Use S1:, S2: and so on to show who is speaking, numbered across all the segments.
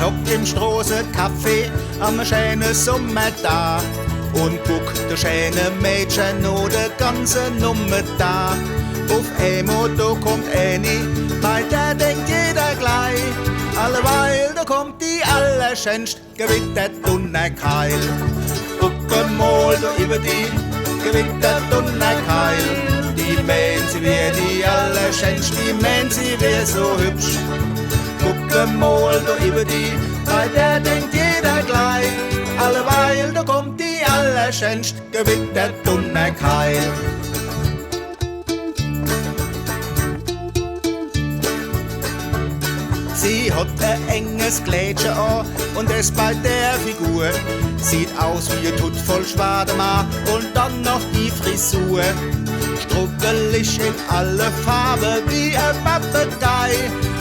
S1: hock im Strassencafé am schönen Sommertag und guck der schöne Mädchen noch de ganze Nummer da. Auf einmal da kommt eine, bei der denkt jeder gleich, alleweil da kommt die allerschönste, gewittert Dunnerkeil. Guck mal da über die, gewittert Dunnerkeil. Die meint sie wär die allerschönste, die meint sie wär so hübsch. Guck mal da über die, bei der denkt jeder gleich, alleweil da kommt die allerschönste, gewittert Dunnerkeil. Sie hat ein enges Kleidchen an und es bei der Figur sieht aus wie ein Tut voll Schwademann und dann noch die Frisur. Struggelig in alle Farben wie ein Papagei,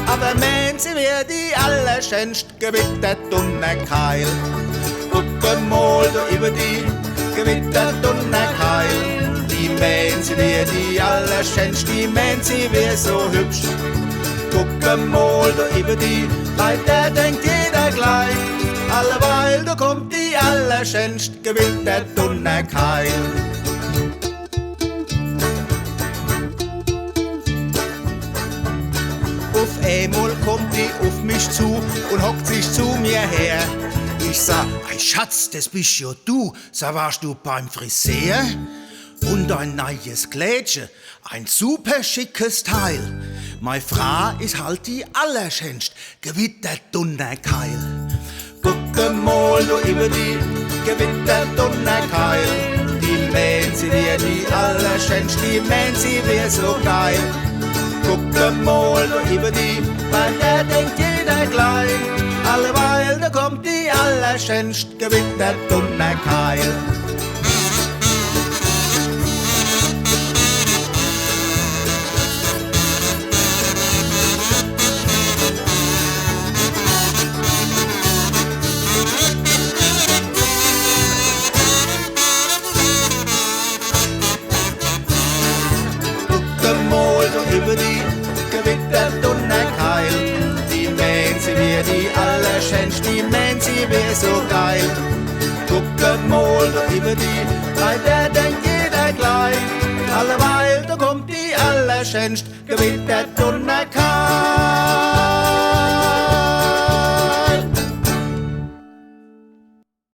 S1: aber meint sie wär die allerschönste, gewittert Dunnerkeil. Guck mal da über die, gewittert Dunnerkeil. Die meint sie wär die allerschönste, die meint sie wär so hübsch. Guck mal da über die, bei der denkt jeder gleich, alleweil da kommt die allerschönste, gewittert Dunnerkeil. Auf einmal kommt die auf mich zu und hockt sich zu mir her. Ich sag, ei Schatz, das bist ja du, so warst du beim Friseur? Und ein neues Kleidchen, ein super schickes Teil. Meine Frau ist halt die allerschönste, gewittert Dunnerkeil. Guck mal da über die, gewittert Dunnerkeil. Die meint sie wär die allerschönste, die meint sie wär so geil. Guck mal da über die, bei der denkt jeder gleich, alleweil da kommt die allerschönste, gewittert Dunnerkeil. Über die, gewittert Dunnerkeil. Die meint sie wär die allerschönste, die meint sie wär so geil. Guck mal da über die, bei der denkt jeder gleich, alleweil da kommt die allerschönste, gewittert